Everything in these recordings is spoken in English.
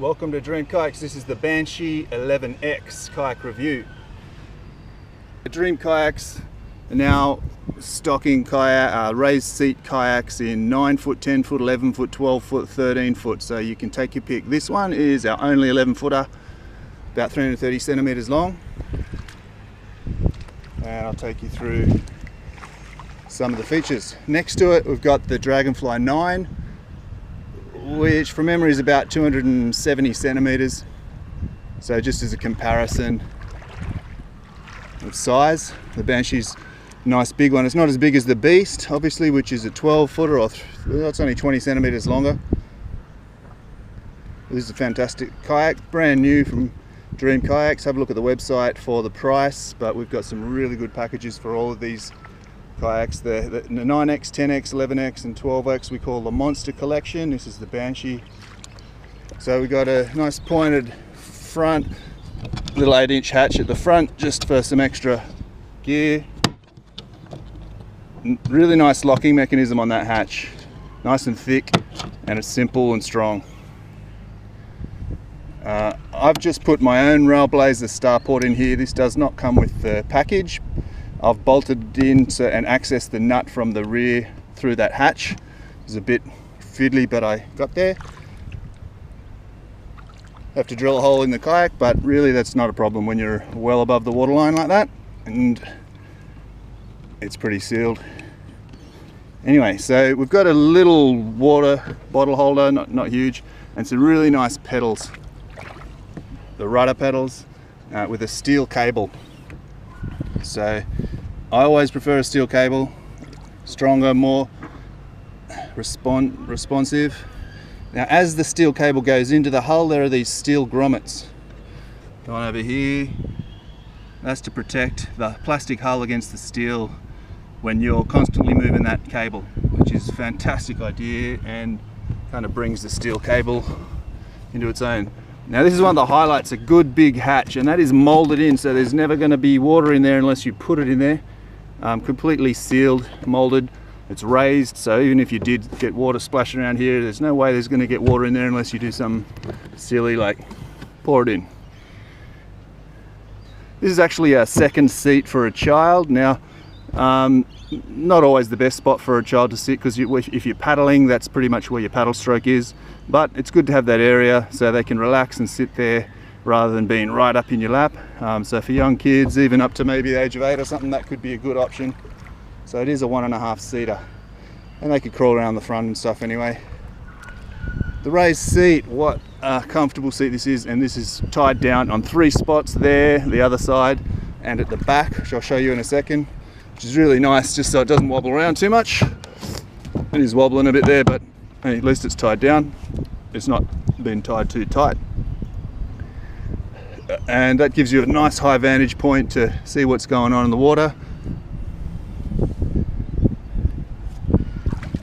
welcome to Dream Kayaks. This is the Banshee11X kayak review. The Dream Kayaks are now stocking kayak, raised seat kayaks in 9 foot, 10 foot, 11 foot, 12 foot, 13 foot, so you can take your pick. This one is our only 11 footer, about 330 centimeters long, and I'll take you through some of the features. Next to it we've got the Dragonfly 9, which from memory is about 270 centimeters. So just as a comparison of size, the Banshee's a nice big one. It's not as big as the Beast, obviously, which is a 12 footer, or it's only 20 centimeters longer. This is a fantastic kayak, brand new from Dream Kayaks. Have a look at the website for the price, but we've got some really good packages for all of these kayaks. The 9X, 10X, 11X and 12X we call the Monster Collection. This is the Banshee. So we got a nice pointed front, little 8-inch hatch at the front just for some extra gear. Really nice locking mechanism on that hatch, nice and thick, and it's simple and strong. I've just put my own Railblazer starport in here. This does not come with the package. I've bolted it in and accessed the nut from the rear through that hatch. It's a bit fiddly, but I got there. Have to drill a hole in the kayak, but really that's not a problem when you're well above the waterline like that, and it's pretty sealed. Anyway, so we've got a little water bottle holder, not huge, and some really nice pedals. The Rudder pedals with a steel cable. So I always prefer a steel cable, stronger, more responsive. Now as the steel cable goes into the hull, there are these steel grommets going over here. That's to protect the plastic hull against the steel when you're constantly moving that cable, which is a fantastic idea and kind of brings the steel cable into its own. Now this is one of the highlights, a good big hatch, and that is molded in, so there's never going to be water in there unless you put it in there. Completely sealed, molded, it's raised, so even if you did get water splashing around here, there's no way there's going to get water in there unless you do something silly like pour it in. This is actually a second seat for a child. Now not always the best spot for a child to sit, because if you're paddling, that's pretty much where your paddle stroke is, but it's good to have that area so they can relax and sit there rather than being right up in your lap. So for young kids, even up to maybe the age of 8 or something, that could be a good option. So it is a 1.5 seater, and they could crawl around the front and stuff anyway. The raised seat, what a comfortable seat this is, and this is tied down on 3 spots there, the other side and at the back, which I'll show you in a second, which is really nice just so it doesn't wobble around too much. It is wobbling a bit there, but hey, at least it's tied down. It's not been tied too tight. And that gives you a nice high vantage point to see what's going on in the water.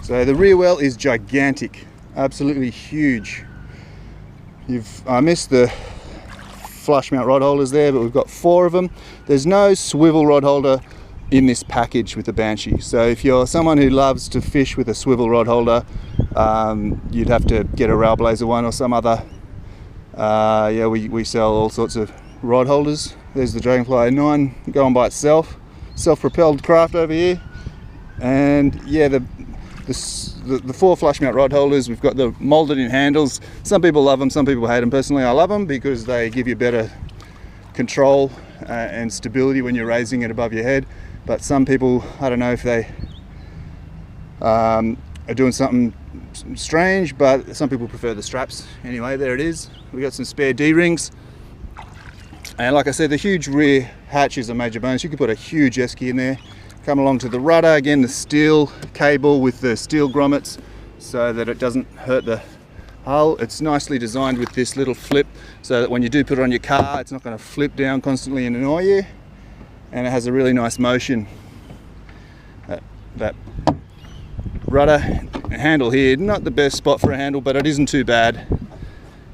So the rear well is gigantic, absolutely huge. I missed the flush mount rod holders there, but we've got 4 of them. There's no swivel rod holder in this package with the Banshee, so if you're someone who loves to fish with a swivel rod holder, you'd have to get a Railblazer one or some other. Yeah, we sell all sorts of rod holders. There's the Dragonfly 9 going by itself, self-propelled craft over here. And yeah, the 4 flush mount rod holders, we've got the moulded-in handles. Some people love them, some people hate them. Personally, I love them because they give you better control and stability when you're raising it above your head. But some people, I don't know if they are doing something strange, but some people prefer the straps. Anyway, there it is. We got some spare D-rings, and like I said, the huge rear hatch is a major bonus. You could put a huge esky in there. Come along to the rudder, again the steel cable with the steel grommets so that it doesn't hurt the hull. It's nicely designed with this little flip so that when you do put it on your car, it's not going to flip down constantly and annoy you, and it has a really nice motion. That rudder handle here, not the best spot for a handle, but it isn't too bad.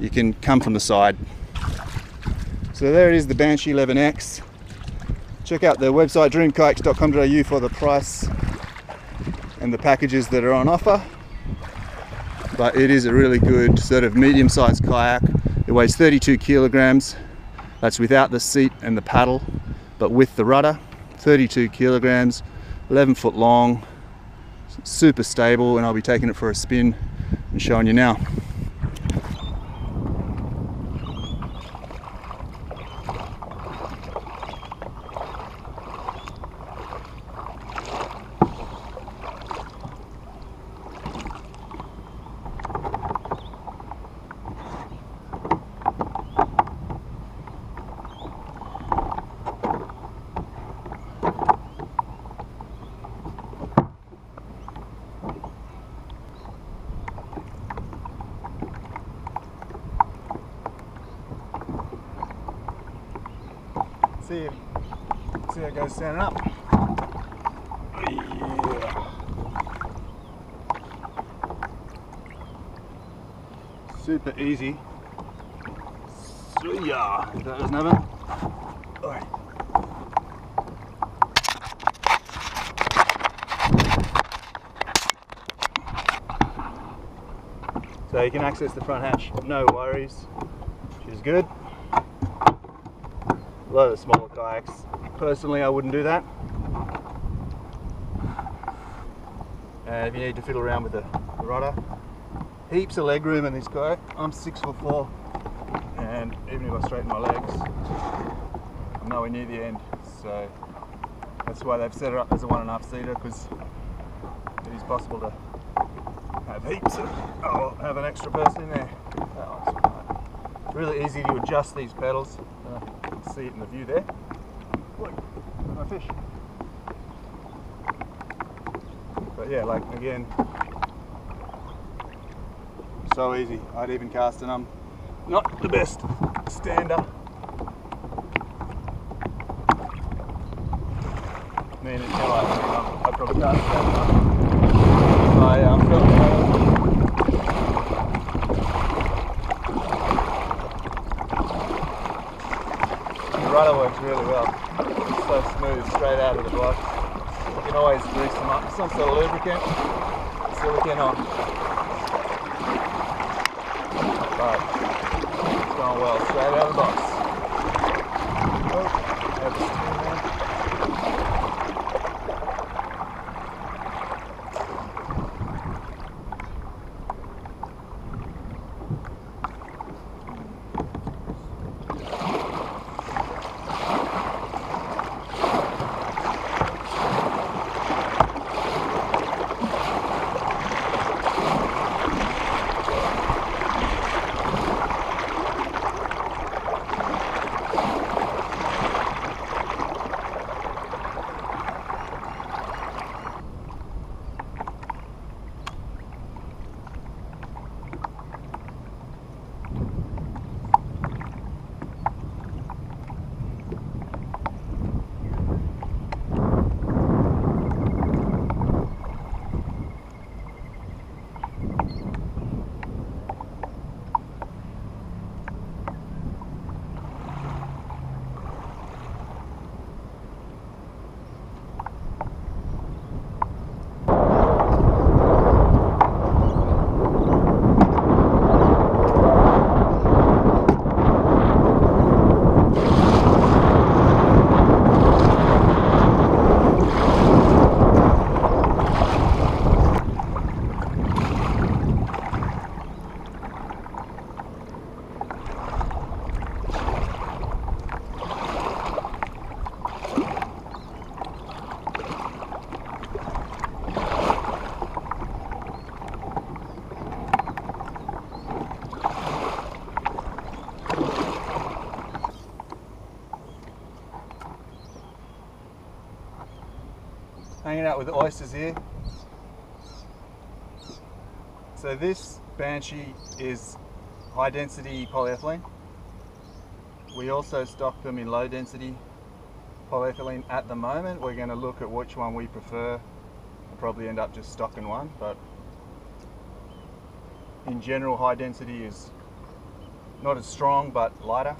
You can come from the side. So there it is, the Banshee11X. Check out the website dreamkayaks.com.au for the price and the packages that are on offer. But it is a really good sort of medium-sized kayak. It weighs 32 kilograms. That's without the seat and the paddle, but with the rudder. 32 kilograms, 11 foot long, super stable, and I'll be taking it for a spin and showing you now. See how it goes standing up. Yeah. Super easy. So yeah, that was nothing. Alright. So you can access the front hatch, no worries, which is good. A lot of smaller kayaks. Personally, I wouldn't do that. And if you need to fiddle around with the rudder, heaps of leg room in this kayak. I'm 6'4", and even if I straighten my legs, I'm nowhere near the end. So that's why they've set it up as a 1.5 seater, because it is possible to have heaps of, have an extra person in there. It's really easy to adjust these pedals. You can see it in the view there. Look, my fish. But yeah, like again, so easy. I'd even cast and I'm not the best stander. Me and I'd probably cast stand. The rudder works really well. It's so smooth, straight out of the box. You can always grease them up. Some sort of lubricant, silicone on. Right, it's going well, straight out of the box. Oh, have the steering there. Hanging out with the oysters here. So this Banshee is high density polyethylene. We also stock them in low density polyethylene at the moment. We're going to look at which one we prefer. I'll probably end up just stocking one, but in general high density is not as strong but lighter.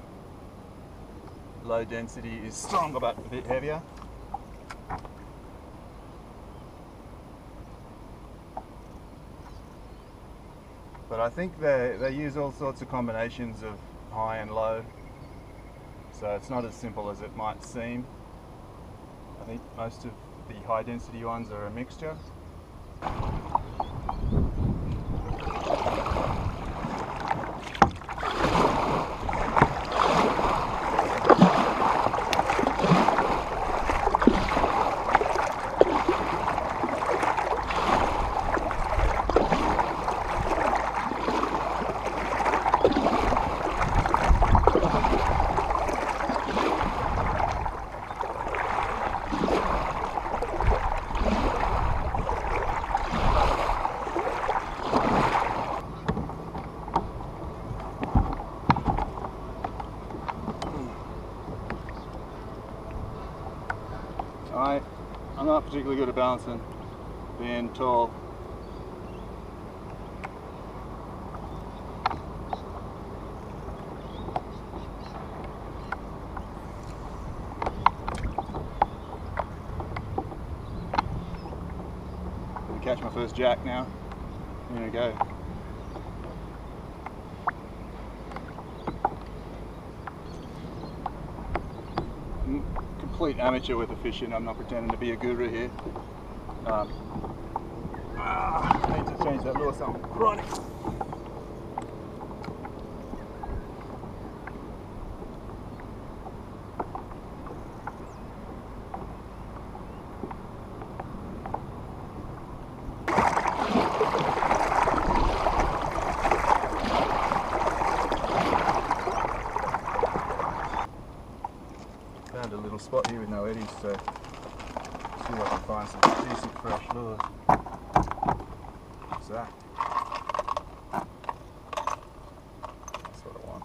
Low density is stronger but a bit heavier. But I think they use all sorts of combinations of high and low, so it's not as simple as it might seem. I think most of the high density ones are a mixture. I'm not particularly good at balancing, being tall. Gonna catch my first jack now. Here we go. Complete amateur with the fishing. I'm not pretending to be a guru here. I need to change that lure, so I'm grinding. Found a little spot here with no eddies, so see if I can find some decent fresh lures. What's that? That's what I want.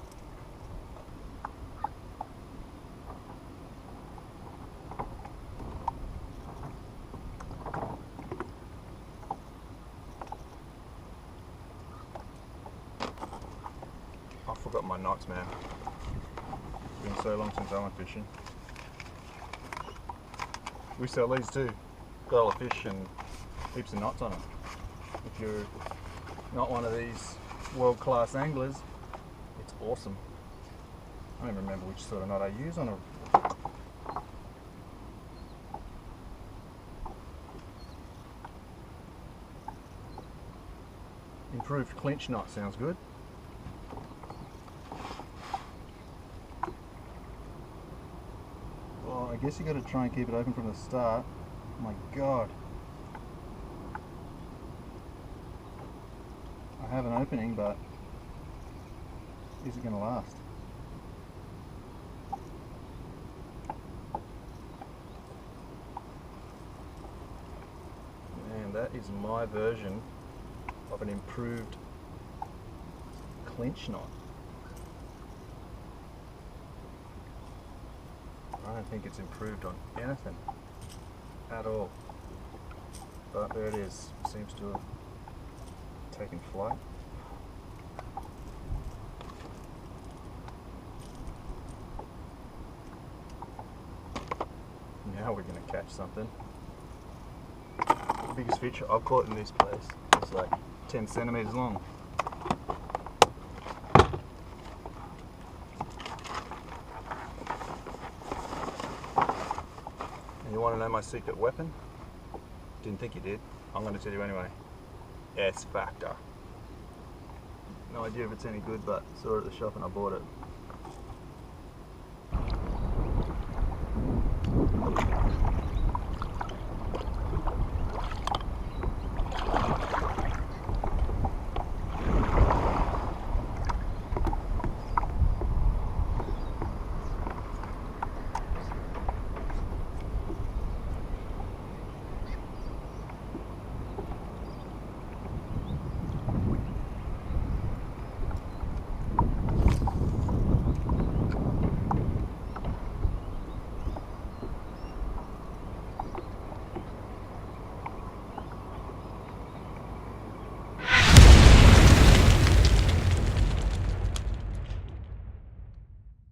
I forgot my knots, man. It's been so long since I went fishing. We sell these too. Got all the fish and heaps of knots on them. If you're not one of these world-class anglers, it's awesome. I don't even remember which sort of knot I use on a... Improved clinch knot sounds good. Well, I guess you got to try and keep it open from the start. Oh my god. I have an opening, but is it going to last? And that is my version of an improved clinch knot. I don't think it's improved on anything at all, but there it is. Seems to have taken flight. Now we're going to catch something. The biggest fish I've caught in this place is like 10 centimeters long. You want to know my secret weapon? Didn't think you did. I'm going to tell you anyway. S Factor. No idea if it's any good, but saw it at the shop and I bought it.